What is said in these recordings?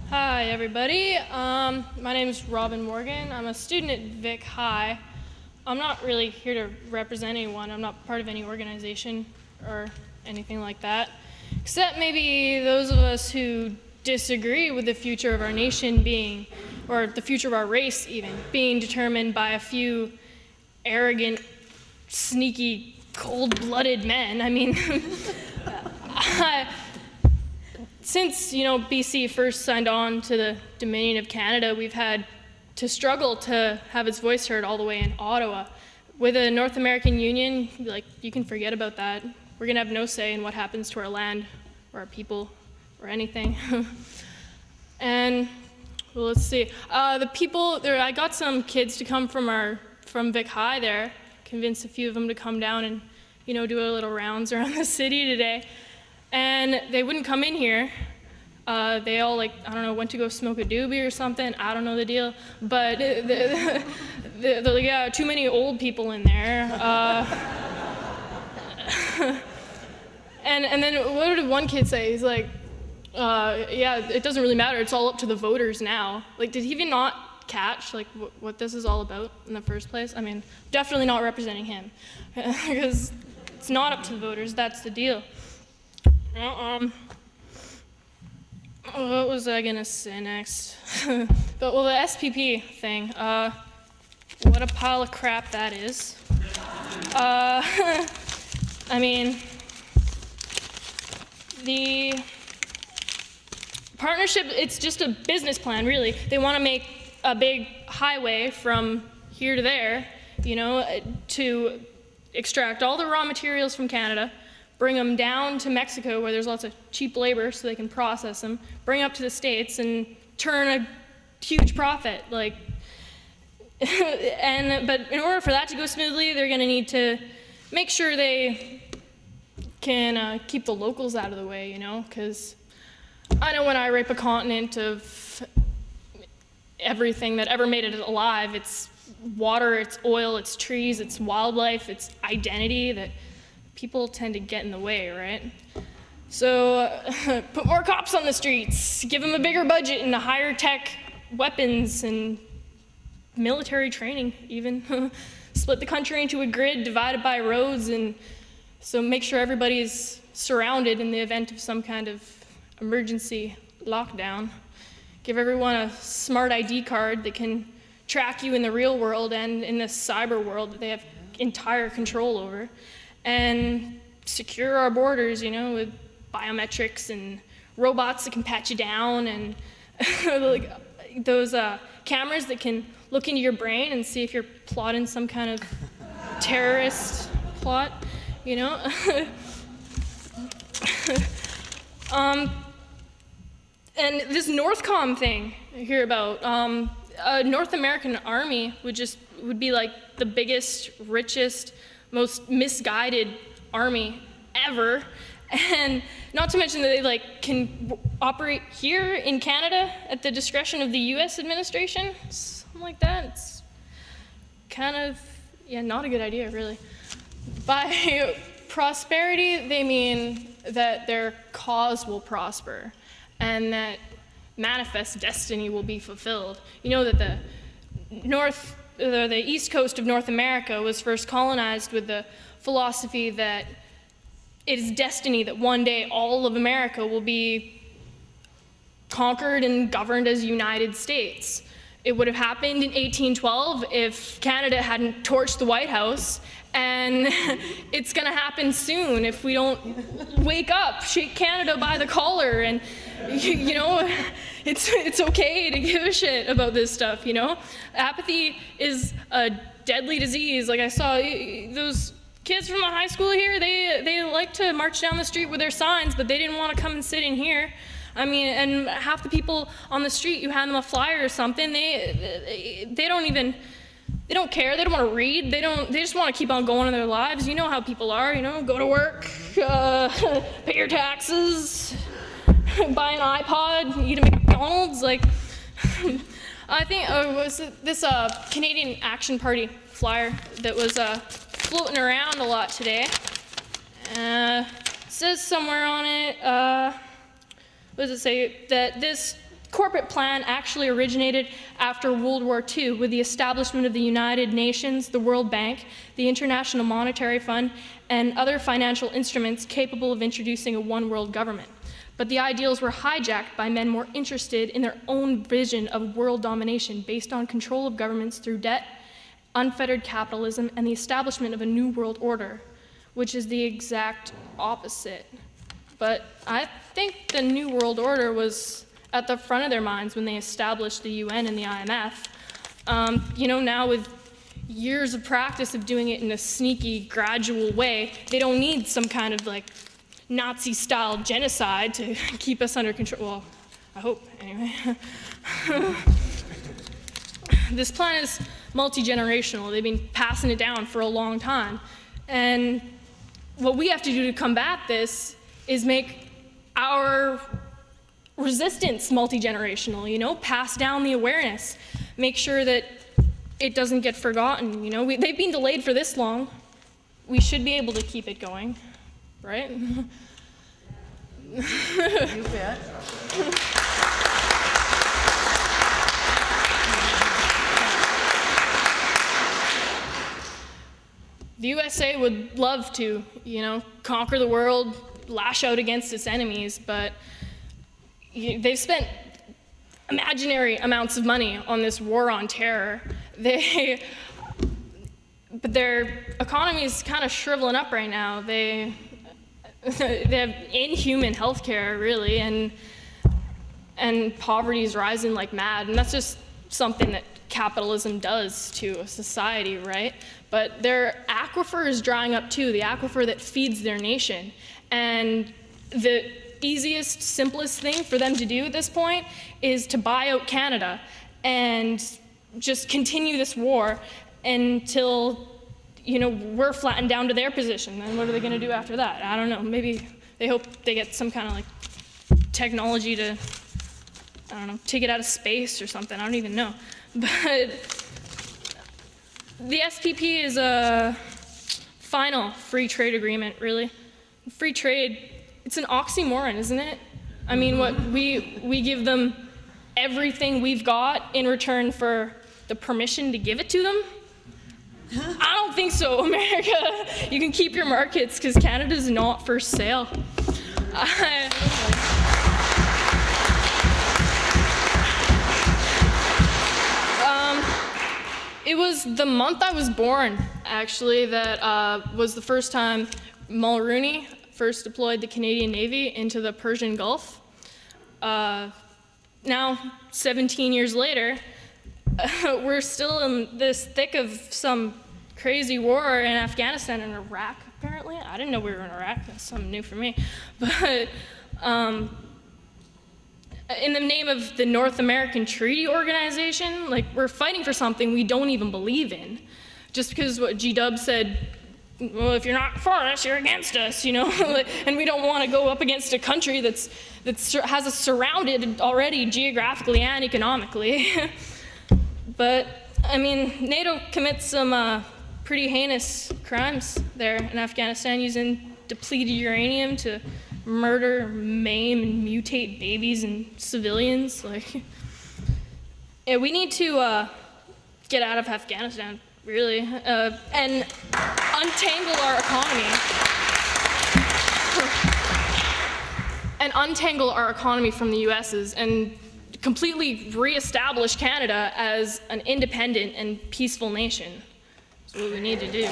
Hi, everybody. My name is Robyn Morgan. I'm a student at Vic High. I'm not really here to represent anyone. I'm not part of any organization or anything like that, except maybe those of us who disagree with the future of our nation being, or the future of our race even, being determined by a few arrogant, sneaky, cold-blooded men. I mean, since, BC first signed on to the Dominion of Canada, we've had to struggle to have its voice heard all the way in Ottawa. With a North American Union, you can forget about that. We're gonna have no say in what happens to our land or our people or anything. And, well, let's see. The people there, I got some kids to come from Vic High there, convinced a few of them to come down and, do a little rounds around the city today. And they wouldn't come in here. They all, I don't know, went to go smoke a doobie or something. I don't know the deal. But they're like, yeah, too many old people in there. And then what did one kid say? He's like, yeah, it doesn't really matter. It's all up to the voters now. Did he even not catch, what this is all about in the first place? I mean, definitely not representing him. Because it's not up to the voters. That's the deal. What was I gonna say next? The SPP thing, what a pile of crap that is. I mean, the partnership, it's just a business plan, really. They want to make a big highway from here to there, to extract all the raw materials from Canada, bring them down to Mexico where there's lots of cheap labor so they can process them, bring up to the States and turn a huge profit. But in order for that to go smoothly, they're gonna need to make sure they can keep the locals out of the way, because I know when I rape a continent of everything that ever made it alive, it's water, it's oil, it's trees, it's wildlife, it's identity, that people tend to get in the way, right? So put more cops on the streets, give them a bigger budget and a higher tech weapons and military training even. Split the country into a grid divided by roads, and so make sure everybody's surrounded in the event of some kind of emergency lockdown. Give everyone a smart ID card that can track you in the real world and in the cyber world that they have entire control over. And secure our borders, with biometrics and robots that can pat you down, and those cameras that can look into your brain and see if you're plotting some kind of terrorist plot, And this Northcom thing I hear about, a North American army would be like the biggest, richest, most misguided army ever, and not to mention that they can operate here in Canada at the discretion of the U.S. administration, something like that. It's kind of, not a good idea, really. By prosperity, they mean that their cause will prosper and that manifest destiny will be fulfilled. That the east coast of North America was first colonized with the philosophy that it is destiny that one day all of America will be conquered and governed as United States. It would have happened in 1812 if Canada hadn't torched the White House, and it's gonna happen soon if we don't wake up, shake Canada by the collar, and it's okay to give a shit about this stuff, Apathy is a deadly disease. I saw those kids from the high school here, they like to march down the street with their signs, but they didn't want to come and sit in here. I mean, and half the people on the street, you hand them a flyer or something, they don't care, they don't want to read, they just want to keep on going in their lives. You know how people are, go to work, pay your taxes, buy an iPod, eat a McDonald's, I think was this Canadian Action Party flyer that was floating around a lot today. It says somewhere on it, what does it say? That this corporate plan actually originated after World War II with the establishment of the United Nations, the World Bank, the International Monetary Fund, and other financial instruments capable of introducing a one world government. But the ideals were hijacked by men more interested in their own vision of world domination based on control of governments through debt, unfettered capitalism, and the establishment of a new world order, which is the exact opposite. But I think the new world order was at the front of their minds when they established the UN and the IMF. Now with years of practice of doing it in a sneaky, gradual way, they don't need some kind of like Nazi-style genocide to keep us under control. Well, I hope, anyway. This plan is multi-generational. They've been passing it down for a long time. And what we have to do to combat this is make our resistance multi-generational, pass down the awareness, make sure that it doesn't get forgotten. They've been delayed for this long. We should be able to keep it going, right? You bet. The USA would love to, conquer the world, lash out against its enemies, but they've spent imaginary amounts of money on this war on terror. But their economy is kind of shriveling up right now. They have inhuman healthcare, really, and poverty is rising like mad, and that's just something that capitalism does to a society, right? But their aquifer is drying up too, the aquifer that feeds their nation. And the easiest, simplest thing for them to do at this point is to buy out Canada and just continue this war until, we're flattened down to their position. And what are they going to do after that? I don't know. Maybe they hope they get some kind of like technology to, take it out of space or something. I don't even know. But the SPP is a final free trade agreement, really. Free trade, it's an oxymoron, isn't it? I mean, we give them everything we've got in return for the permission to give it to them? I don't think so, America. You can keep your markets because Canada's not for sale. It was the month I was born, actually, that was the first time Mulrooney first deployed the Canadian Navy into the Persian Gulf. Now, 17 years later, we're still in this thick of some crazy war in Afghanistan and Iraq, apparently. I didn't know we were in Iraq. That's something new for me. But in the name of the North American Treaty Organization, we're fighting for something we don't even believe in. Just because what G-Dub said, well, if you're not for us, you're against us, and we don't want to go up against a country that has us surrounded already geographically and economically. But, NATO commits some pretty heinous crimes there in Afghanistan, using depleted uranium to murder, maim, and mutate babies and civilians. Yeah, we need to get out of Afghanistan, really, and untangle our economy. And untangle our economy from the US's and completely reestablish Canada as an independent and peaceful nation. That's what we need to do.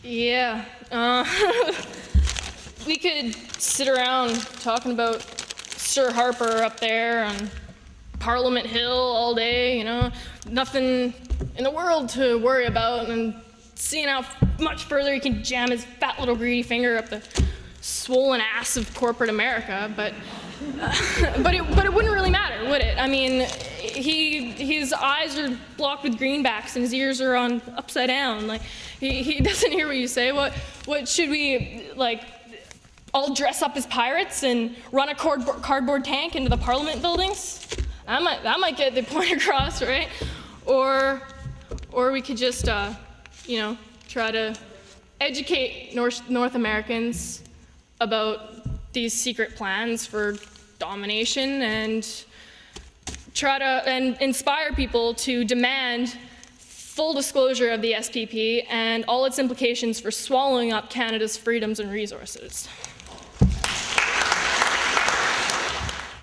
Yeah, we could sit around talking about Sir Harper up there on Parliament Hill all day, nothing in the world to worry about, and seeing how much further he can jam his fat little greedy finger up the swollen ass of corporate America, but it wouldn't really matter, would it? His eyes are blocked with greenbacks and his ears are on upside down. He doesn't hear what you say. What should we, all dress up as pirates and run a cardboard tank into the Parliament buildings? That might get the point across, right? Or we could just, try to educate North Americans about these secret plans for domination and try to inspire people to demand full disclosure of the SPP and all its implications for swallowing up Canada's freedoms and resources.